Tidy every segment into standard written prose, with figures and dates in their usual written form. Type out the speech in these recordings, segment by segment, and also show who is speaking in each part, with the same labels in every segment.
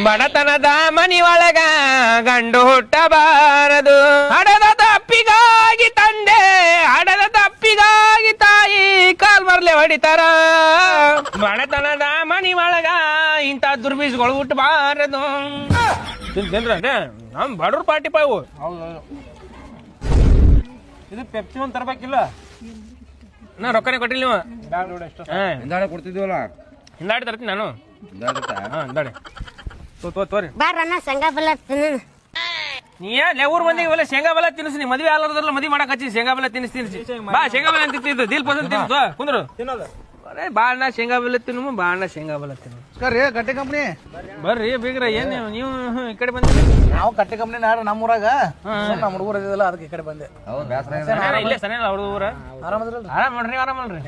Speaker 1: ಬಡತನದ ಮನಿ ಒಳಗ ಗಂಡು ಹುಟ್ಟಬಾರದು. ಹಡದ ತಪ್ಪಿಗಾಗಿ ತಂದೆ, ಹಡದ ತಪ್ಪಿಗಾಗಿ ತಾಯಿ ಕಾಲ್ ಮರ್ಲೆ ಹೊಡಿತಾರ. ಬಡತನದ ಮನಿ ಒಳಗ ಇಂಥ ದುರ್ಬೀಜಗಳು ಹುಟ್ಟಬಾರದು. ನಮ್ ಬಡವ್ರ ಪಾರ್ಟಿ ಪಾವು.
Speaker 2: ಇದು ಪೆಪ್ಸಿ ಒಂದ್ ತರಬೇಕಿಲ್ಲ,
Speaker 1: ನಾ ರೊಕ್ಕನೇ ಕೊಟ್ಟಿಲ್ಲ ನೀವು.
Speaker 2: ಹಿಂದಾಡೆ ಕೊಡ್ತಿದ್ವಲ್ಲ,
Speaker 1: ಹಿಂದಾಡಿ ತರ್ತೀನಿ ನಾನು. ಹಿಂದಾಡಿ ತೋರಿ
Speaker 3: ಬಾರಣ್ಣ ಶೇಂಗಾ ಬೆಲ್ಲ ತಿನ್ನ.
Speaker 1: ನೀ ಊರ್ ಮಂದಿಗೆ ಇವೆಲ್ಲ ಶೇಂಗಾ ಬೆಲ್ಲ ತಿನ್ನಿಸಿ. ಮದ್ವೆ ಆಲದ್ರಲ್ಲ ಮದ್ವೆ ಮಾಡಕ್ ಹಚ್ಚಿ ಶೇಂಗಾ ಬೆಲ್ಲ ತಿನ್ನಿಸಿ. ಬಾ ಶೇಂಗಾ ಬೆಲ್ಲ ತಿಂತಿದ್ದು ದಿಲ್ ಪಸಂದ್ ತಿನ್ನಿಸು ಕುಂದ್ರು. ಬಾಣ ಶೇಂಗಾ ಬೆಲ್ಲ ತಿನ್ನು, ಬಾಣ ಶೇಂಗಾ ಬೆಲ್ಲ ತಿನ್ನು.
Speaker 2: ಕಟ್ಟೆ ಕಂಪ್ನಿ
Speaker 1: ಬರ್ರಿ ಬೀಗ್ರ. ಏನ್ ನೀವು ಈ ಕಡೆ ಬಂದ್ರಿ?
Speaker 2: ನಾವು ಕಟ್ಟೆ ಕಂಪ್ನಿ ನಾಡ್ರಿ ನಮ್ಮೂರಾಗ. ನಮ್ಮ ಹುಡುಗರ ಇದಿಲ್ಲ, ಅದಕ್ಕೆ ಈ ಕಡೆ ಬಂದೆ.
Speaker 1: ಇಲ್ಲೇ ಸನೇ ಅವ್ರ ಊರ.
Speaker 2: ಆರಾಮದ್ರಲ್ರಿ?
Speaker 1: ಆರಾಮ್ ನೋಡ್ರಿ, ಆರಾಮಲ್ರಿ.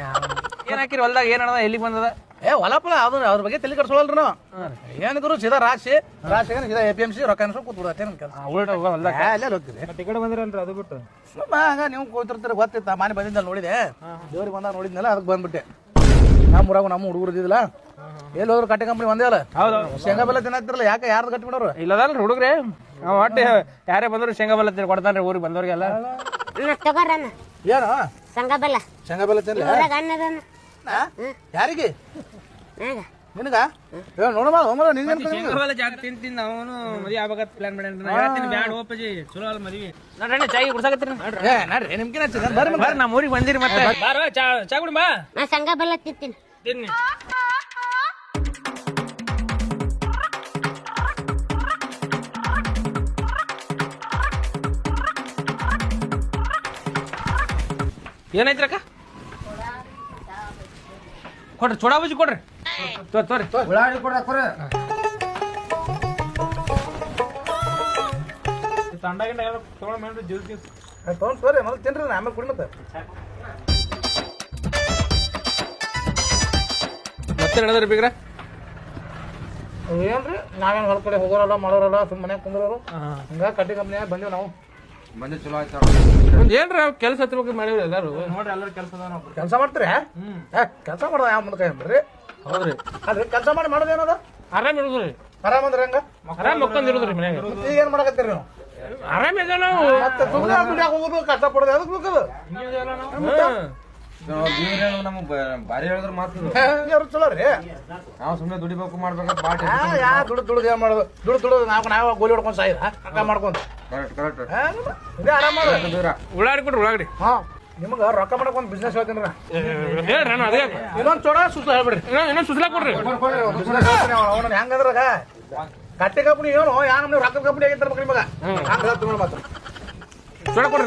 Speaker 1: ಏನ್ ಹಾಕಿರಿ ಹೊಲ್ದಾಗ? ಏನ್ ಅದ? ಎಲ್ಲಿಗೆ ಬಂದದ?
Speaker 2: ಹೊಲಪಲ ಅದ್ರ ಬಗ್ಗೆ ತಲೆ ಕಟ್ಸೋಲ್ರಿ ನಾವು. ಏನಿದ್ರು ಸೀದಾ ರಾಶಿ ಸೀದಾ APMC ರೊಕ್ಕ ಅನ್ಸೋ ಕೂತ್ಬಿಡತ್ತೇನು ಕೆಲಸ. ಅಲ್ಲೇ ಹೋಗ್ತೀರಿ.
Speaker 1: ಈ ಕಡೆ ಬಂದಿರಲ್ರಿ, ಅದು ಬಿಟ್ಟು
Speaker 2: ಸುಮ್ಮ ಹಂಗ ನೀವು ಕೂತಿರ್ತೀರಿ. ಗೊತ್ತಿತ್ತ ಮನೆ ಬಂದಿದ್ದಲ್ಲ, ನೋಡಿದೆ ದೇವ್ರಿಗೆ ಬಂದಾಗ ನೋಡಿದ್ನಲ್ಲ, ಅದಕ್ಕೆ ಬಂದ್ಬಿಟ್ಟೆ. ನಮ್ಮೂರಾಗ ನಮ್ಮ ಹುಡುಗರು ಇದ್ದಿಲ್ಲ, ಎಲ್ಲಿ ಹೋದ್ರು ಕಟ್ಟೆ ಕಂಪ್ನಿ ಒಂದೇ ಅಲ್ಲ. ಹೌದು, ಶೇಂಗಾ ಬೆಲ್ಲ ತಿನ್ನತ್ತಿರಲ್ಲ. ಯಾಕೆ ಯಾರ್ದು ಕಟ್ಟಿ ಬಿಡೋರು?
Speaker 1: ಇಲ್ಲದಲ್ರಿ ಹುಡುಗ್ರೆ. ಒಟ್ಟು ಯಾರೇ ಬಂದ್ರು ಶೇಂಗಾ ಬೆಲ್ಲ ಕೊಡ್ತಾನ್ರಿ ಊರಿಗೆ ಬಂದವ್ರಿಗೆಲ್ಲ.
Speaker 3: ತಗೋರಣ್ಣ
Speaker 2: ಏನು
Speaker 3: ಶೇಂಗಾ ಬೆಲ್ಲ.
Speaker 2: ಶೇಂಗಾ ಬೆಲ್ಲ ತಿನ್ಲಿ? ಯಾರಿಗೆ? ನಿನಗ ನೋಡಮ್ಮ
Speaker 1: ಶೇಂಗಾ ಬೆಲ್ಲ ಜಾಸ್ತಿ ತಿಂತೀನಿ. ಅವನು ಮದುವೆ ಆಗ್ಬೇಕ ಪ್ಲಾನ್ ಮಾಡ್ಯಾನ. ಬ್ಯಾಡ ಓಪಜಿ, ಚಲೋ ಅಲ್ಲ ಮದುವೆ. ನೋಡ್ರಿ ಚಾಯ್ ಕುಡ್ಸಾಕತ್ತೀರಿ.
Speaker 2: ನೋಡ್ರಿ ನಿಮ್ಗೆ ಬರ್ರಿ
Speaker 1: ನಮ್ಮ ಊರಿಗೆ ಬಂದಿರಿ ಮತ್ತೆ. ಚಾ ಕುಡಿ ಬಾ.
Speaker 3: ನಾ ಶೇಂಗಾ ಬೆಲ್ಲ ತಿಂತೀನಿ.
Speaker 1: ತಿನ್ನಿ. ಏನೈತ್ರಕ್ಕ? ಕೊಡ್ರಿ ಚೋಡಾ ಬಜ್ಜಿ ಕೊಡ್ರಿ. ತೋರಿ
Speaker 2: ಉಳ್ಳಾಗಡ್ಡಿ ಕೊಡ್ರಿ.
Speaker 1: ತಂಡಾಗಿಂಡ ತಗೊಂಡ್ರಿ ಜ್ಯೂಸ್
Speaker 2: ತಗೊಂಡ್ ಸೋರಿ ಮೊದಲು ತಿನ್ರಿ, ಆಮೇಲೆ ಕುಡಿ.
Speaker 1: ಮತ್ತೆ ನಡೆದ್ರಿ ಬೀಗ್ರ?
Speaker 2: ಏನ್ರಿ ನಾವೇನು ಹೊರ ಕಡೆ ಹೋಗೋರಲ್ಲ ಮಾಡೋರಲ್ಲ, ಸುಮ್ಮನೆ ಮನ್ಯಾಗ ಕುಂದ್ರೋರು. ಹಂಗ ಕಟ್ಟಿ ಕಂಪ್ನಿಯಾಗ ಬಂದಿವಿ ನಾವು. ಬಂದಿ ಚಲೋ ಆಯ್ತು.
Speaker 1: ಒಂದ್ ಏನ್ರ ಕೆಲಸ ಹತ್ಬೇಕು ಮಾಡಿವ್ರಿ ಎಲ್ಲಾರು. ನೋಡ್ರಿ ಎಲ್ಲರೂ
Speaker 2: ಕೆಲಸ ಮಾಡ್ತೀರಿ? ಕೆಲಸ ಮಾಡೋದ ಯಾವ ಮುಂದೆ ಕೈ ಬರ್ರಿ.
Speaker 1: ಹೌದ್ರಿ.
Speaker 2: ಅದ್ರಿ ಕೆಲಸ ಮಾಡೋದೇನದ?
Speaker 1: ಆರಾಮ್ ಇರುದ್ರಿ.
Speaker 2: ಆರಾಮಂದ್ರೆ ಹೆಂಗ?
Speaker 1: ಆರಾಮ್ ಮಕ್ಕೊಂದಿರುದ್ರಿ ಮನ್ಯಾಗ.
Speaker 2: ಈಗ ಏನ್ ಮಾಡಕತ್ತೀರಿ ನೀವು?
Speaker 1: ಆರಾಮ್ ಇದೆ ನಾವು.
Speaker 2: ಮತ್ತೆ ಸುಮ್ಮನೆ ದುಡ್ಯಾಕ ಹೋಗೋದು, ಕಷ್ಟ ಪಡೋದು ಅದಕ್ಕೆ ಬೇಕದು.
Speaker 4: ಬಾರಿ ಹೇಳಿದ್ರ ಮಾತು
Speaker 2: ಚಲೋ ರೀ.
Speaker 4: ನಾವು ಸುಮ್ಮನೆ ದುಡಿಬೇಕು ಮಾಡ್ಬೇಕಂತ ಬಾಟಿ
Speaker 2: ಯಾ ದುಡ್ಡು ಏನ್ ಮಾಡೋದು? ದುಡ್ಡು ನಾವು ಗೋಲಿ ಹೊಡ್ಕೊಂಡು ಸಾಯಿದ ಅಕ್ಕ ಮಾಡ್ಕೊಂತ ಇದೇ ಆರಾಮ ಮಾಡೋದು.
Speaker 1: ಉಳ್ಳಾಗಡ್ಡಿ ಕೊಡ್ರಿ, ಉಳ್ಳಾಗಡ್ಡಿ.
Speaker 2: ಹಾ, ನಿಮ್ಗ ರೊಕ್ಕ ಮಾಡಕ್ ಒಂದು ಬಿಸ್ನೆಸ್ ಹೇಳ್ತೀನಿ.
Speaker 1: ಹೇಳ್ರಿ, ನಾನು ಅದೇ
Speaker 2: ಇನ್ನೊಂದ್ ಚೋಡ ಸುಸ್ಲ ಹೇಳ್ಬಿಡ್ರಿ.
Speaker 1: ಇನ್ನೊಂದು ಸುಸ್ಲಾ ಕೊಡ್ರಿ.
Speaker 2: ಬಿಸ್ನೆಸ್ ಹೇಳ್ತೀನಿ ಅವನ ಹೆಂಗಂದ್ರಾಗ ಕಟ್ಟೆ ಕಂಪ್ನಿ ಏನು ಯಾ ನಮ್ಗೆ ರೊಕ್ಕ ಕಂಪ್ನಿ ಆಗಿರ್ತಾರೆ ನಿಮಗ. ಮಾತ್ರ
Speaker 1: ಚೋಡ ಕೊಡ್ರಿ.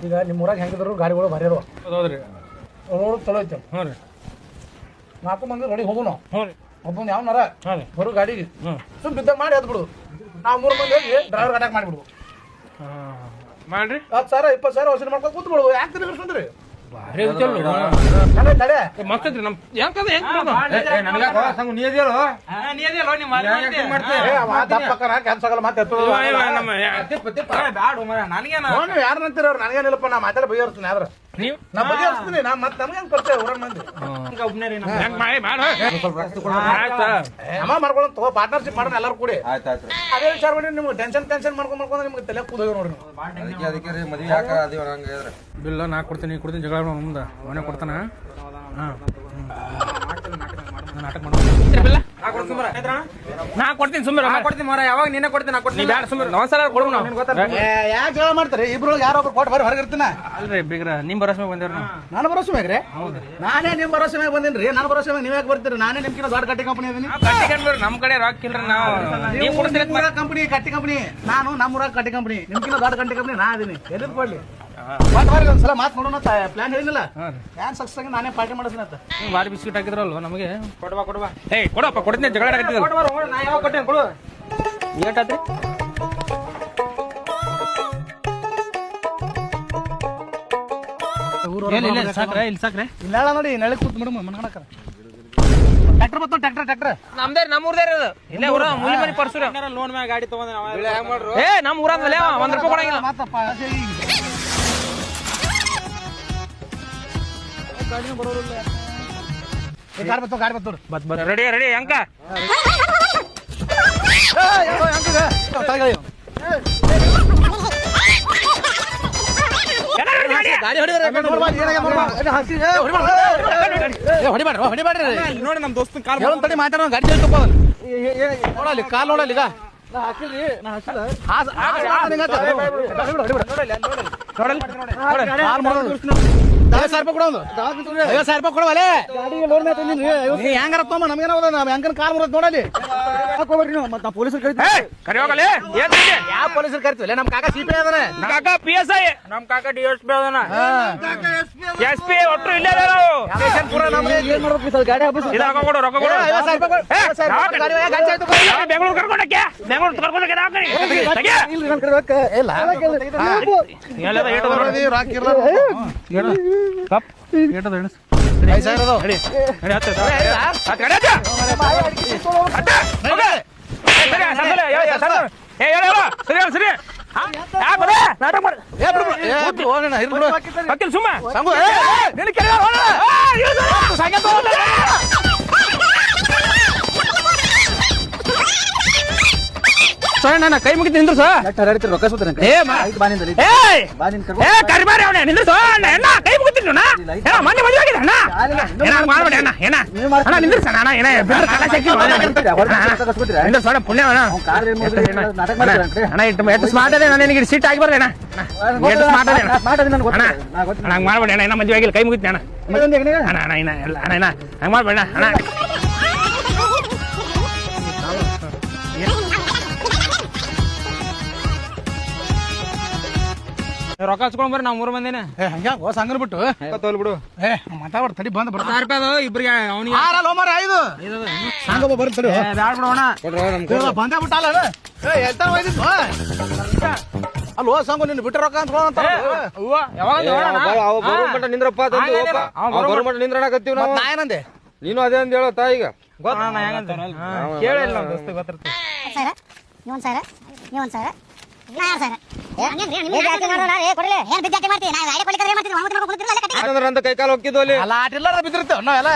Speaker 2: ಈಗ ನಿಮ್ಮ ಊರಾಗ ಹೆಂಗಿದ್ರು ಗಾಡಿಗಳು ಭಾರಿ ಅದಾವ.
Speaker 1: ಹೌದ್ರಿ.
Speaker 2: ರೋಡ್ ಚಲೋ ಐತೆ.
Speaker 1: ಹ್ಞೂ ರೀ.
Speaker 2: 4 ಮಂದಿ ರೆಡಿ ಹೋಗೋಣ.
Speaker 1: ಹ್ಞೂ ರೀ.
Speaker 2: ಒಬ್ಬೊಂದು ಯಾವನಾರ ಬರೋ ಗಾಡಿಗೆ ಸುಮ್ ಬಿದ್ದಾಗ ಮಾಡಿ ಎದ್ ಬಿಡು. ನಾವು 3 ಮಂದಿ ಹೋಗಿ ಡ್ರೈವರ್ ಅಟ್ಯಾಕ್ ಮಾಡಿಬಿಡುದು.
Speaker 1: ಮಾಡ್ರಿ.
Speaker 2: 10,000 20,000 ವಸೂಲಿ ಮಾಡ್ಕೊಂಡು ಕೂತ್ ಬಿಡುದು. ಯಾಕೆ ತಿರ್ಗಿಸ್ಕೊಂಡ್ರಿ?
Speaker 1: ಭಾರಿ
Speaker 2: ತಡೆ
Speaker 1: ಮಸ್ತೈತ್ರಿ. ನಮ್ ಯಾಕಂದ್ರೆ ಹೆಂಗ್
Speaker 4: ನೀ ಇದೆಯಲ್ಲ
Speaker 2: ಕೆಲಸ ಆಗಲ್ಲ. ಮತ್ತೆ ಯಾರನ್ನಂತೀರ? ನನಗೇನಿಲ್ಲಪ್ಪ, ನಾ ಮಾತಾಡ ಬಗೆಹರಿಸ್ತೀನಿ. ಆದ್ರೆ ನಾ ಬಗೆಹರಿಸ್ತೀನಿ. ನಾ ಮತ್ತೆ ನಮ್ಗೇನು ಪರಿಚಯ ಊರನ್ ಮಂದಿ ಅಮ್ಮ ಮಾಡ್ಕೊಳ್ಳೋ ತಗೋ. ಪಾರ್ಟ್ನರ್ಶಿಪ್ ಮಾಡೋಣ ಎಲ್ಲರೂ ಕೂಡಿ.
Speaker 4: ಆಯ್ತಾಯ್ತು.
Speaker 2: ಅದೇ ವಿಚಾರ ಮಾಡಿ ನಿಮ್ಗೆ ಟೆನ್ಷನ್ ಮಾಡ್ಕೊಂಡು ನಿಮ್ಗೆ ತಲೆ ಕೂದೋಗ ನೋಡ್ರಿ.
Speaker 4: ಅದಕ್ಕೆ ರೀ ಮದುವೆ ಯಾಕ ಅದೀವ ಹಂಗ ಹೇಳಿದ್ರೆ
Speaker 1: ಬಿಲ್ಲ ನಾ ಕೊಡ್ತೀನಿ ಜಗಳ ಮುಂದೆ ಅವನೇ ಕೊಡ್ತಾನ. ನಾಟಕ ನಾ ಕೊಡ್ತೀನಿ ಸುಮ್ಮನೆ.
Speaker 4: ಯಾವಾಗ ನೀನೇ ಕೊಡ್ತೀನಿ.
Speaker 1: ಬ್ಯಾಡ ಸುಮ್ಮನೆ. ಒಂದ್ಸಲ ಕೊಡು ನಾವು.
Speaker 2: ಯಾಕೆ ಜಗಳ ಮಾಡ್ತಾರೆ? ಇಬ್ರು ಯಾರೊಬ್ರು ಕೊಟ್ಟು ಬರೀ ಹೊರಗಿರ್ತೀನ.
Speaker 1: ಅಲ್ರಿ ಬೀಗ್ರ, ನಿಮ್ ಭರವಸೆ ಬಂದೇವ್ರಿ.
Speaker 2: ನಾನು ಭರವಸೆ ಮ್ಯಾಗ್ರಿ? ನಾನೇ ನಿಮ್ ಭರವಸೆ ಮ್ಯಾಗ ಬಂದೇನ್ರಿ. ನನ್ನ ಭರವಸೆ ಮ್ಯಾಗ ನೀವ್ ಯಾಕೆ ಬರ್ತೀರಿ? ನಾನೇ ನಿಮ್ಗಿನ ದೊಡ್ಡ ಕಟ್ಟಿ ಕಂಪನಿ ಅದೀನಿ.
Speaker 1: ನಮ್ ಕಡೆ ರಾಕ್ ಇಲ್ರಿ. ನಾವು
Speaker 2: ಕಂಪನಿ ಕಟ್ಟಿ ಕಂಪನಿ, ನಾನು ನಮ್ಮೂರಾಗ ಕಟ್ಟಿ ಕಂಪನಿ. ನಿಮ್ಗಿನ ದೊಡ್ಡ ಕಟ್ಟಿ ಕಂಪನಿ ನಾ ಅದೀನಿ. ಎಲ್ಲಿದ್ ಕೊಡ್ಲಿ? ಒಂದ್ಸಲ ಮಾತು ನೋಡೋಣ. ಪ್ಲಾನ್ ಹೇಳಿಲ್ಲ, ಪ್ಲಾನ್ ಸಕ್ಸಸ್ ಆಗಿ ನಾನೇ ಪಾರ್ಟಿ ಮಾಡಿಸ್ತೀನಿ ಅಂತ.
Speaker 1: ಬಾರಿ ಬಿಸ್ಕಿಟ್ ಹಾಕಿದ್ರಲ್ವ ನಮಗೆ. ಕೊಡ್ಬಾ. ಏಯ್ ಕೊಡಪ್ಪ, ಕೊಡ್ತೀನಿ. ಜಗಳ
Speaker 2: ನಾ ಯಾವಾಗ ಕೊಟ್ಟೇನೆ ಕೊಡು.
Speaker 1: ಏಟಾತ್ರಿ? ಸಾಕ್ರೆ
Speaker 2: ಇಲ್ಲ ನೋಡಿ, ನೆಳೆ ಕೂತ್ ಮೇಡಮ್ ಮನ್ಕಣಕ. ಟ್ರ್ಯಾಕ್ಟರ್ ಬತ್ತ ಟ್ರ್ಯಾಕ್ಟರ್
Speaker 1: ನಮ್ದೇ, ನಮ್ಮೂರ್ದೇ ಇರೋದು. ಇಲ್ಲೇ ಊರ ಮೂಲಿ ಮನಿ ಪರ್ಸೂರ
Speaker 4: ಲೋನ್ ಮ್ಯಾಗ ಗಾಡಿ ತಗೊಂಡ್
Speaker 1: ಏ ನಮ್ ಊರಲ್ಲಿ ₹1 ಕೊಡಂಗಿಲ್ಲ.
Speaker 2: ಮಾತಪ್ಪ ಗಾಡಿನ ಬರೋರಿಲ್ಲ. ಗಾಡಿ ಬತ್ತು
Speaker 1: ರೆಡಿ ಅಂಕ
Speaker 2: ಹೊಡಿಬೇಡ್ರಿ
Speaker 4: ನೋಡಿ ನಮ್ ದೋಸ್ತನ್ ಕಾಲ್
Speaker 2: ತಡಿ ಮಾತಾಡೋ ಗಾಡಿ ನೋಡಲ್ಲಿ ಕಾಲ್ ನೋಡಲ್ಲಿ ಈಗ ಹೆಂಗಾರ ತೊಂಬ ನಮ್ಗೇನ ಹೆಂಗನ ಕಾಲ್ ಮುರತ್ ನೋಡಲ್ಲಿ ಪೊಲೀಸರು
Speaker 1: ಕರಿ ಹೋಗಲಿ
Speaker 2: ಯಾವ ಪೊಲೀಸರು ಕರಿತೀವಿ ನಮ್ಮ ಕಾಕ ಸಿಪಿ ಅದಾನೆ
Speaker 1: ಕಾಕ PSI ನಮ್ ಕಾಕ DSP ಅದನ SP ಒಟ್ರು ಇಲ್ಲೇ ರೊಕ್ಕ ಕೊಡು ಬೆಂಗಳೂರು ಕರ್ಕೊಂಡಕ್ಕೆ ಸುಮ್ಮ ನನ್ನ ಕೈ ಮುಗಿತು ನಿಂದ್ರು
Speaker 2: ರೊಕ್ಕ
Speaker 1: ಕರಿಮಾರಿ ಅವನೇ ನಿಂದ್ರು ಕೈ ಮುಗಿತೀನಿ ಮೊನ್ನೆ ಮದುವೆ ಆಗಿದೆ ಅಣ್ಣ ಮಾಡ್ಬೇಡಿ ಅಣ್ಣ ಅಣ್ಣ ನಿಂದ್ರಸ ಅಣ್ಣ ಪುಣ್ಯ ಅಣ್ಣ ಎಷ್ಟು ಸ್ಮಾರ್ಟ್ ಅದೇ ನನಗೆ ಸೀಟ್ ಆಗಿ ಬರ್ಲಿ ಅಣ್ಣ ಎಷ್ಟು ಸ್ಮಾರ್ಟ್ ಅದೇ ಅಣ್ಣ ಮಾಡ್ಬೇಡಿ ಅಣ್ಣ ಇನ್ನ ಮದುವೆ ಆಗಿಲ್ಲ ಕೈ ಮುಗಿತೀನಿ ಅಣ್ಣ ಅಣ್ಣ ಇನ್ನ ಎಲ್ಲ ಅಣ್ಣ ಇನ್ನ ಹಂಗೆ ಮಾಡ್ಬೇಡ ಅಣ್ಣ ರೊಕ್ಕ ಹಚ್ಕೊಂಡ್ ಬರ್ರಿ ನಾವ್ 3 ಮಂದಿನ
Speaker 2: ಹಂಗ ಸಂಗನ್ ಬಿಟ್ಟು
Speaker 4: ತೋಲ್ ಬಿಡು
Speaker 2: ಮಾತಾಡ ತಡಿ ಬಂದ್ ಬರ್ತಾರ
Speaker 4: ₹1000 ಇಬ್ರಿಗೆ ಅವನಿಗೆ
Speaker 2: ಐದು ಸಂಗ ಬರ್ತಾರೆ
Speaker 1: ಬ್ಯಾಡ ಬಿಡೋಣ
Speaker 2: ಬಂದೇ ಬಿಟ್ಟಲ್ಲ ಅಲ್ಲೋ ಸಂಗು ನಿನ್ನ ಬಿಟ್ಟ ರೊಕ್ಕ ಅಂತ
Speaker 4: ಮಟ್ಟ ನಿಂದ್ರಪ್ಪ ಮಟ್ಟ ನಿಂದ್ರಣಕತ್ತೀವಿ ನಾವು
Speaker 2: ನಾ ಏನಂದೆ
Speaker 4: ನೀನು ಅದೇ ಅಂತ ಹೇಳೋ ತಾಯಿಗ
Speaker 1: ಕೇಳಿಲ್ಲ ನಮ್ಮ ದೋಸ್ತ ಗೊತ್ತಿರ್ತದೆ
Speaker 3: ಸರ ನೀವೊಂದ್ ಸರ ನೀವೊಂದ್ ಸರ
Speaker 4: ಅಂತ ಕೈ ಕಾಲು ಹೋಗ್ತಿದ್ವು ಅಲ್ಲಿ
Speaker 2: ಅಲ್ಲ ಆಟಿಲ್ಲ ಬಿದ್ದಿರ್ತೇವೆ ನಾವೆಲ್ಲ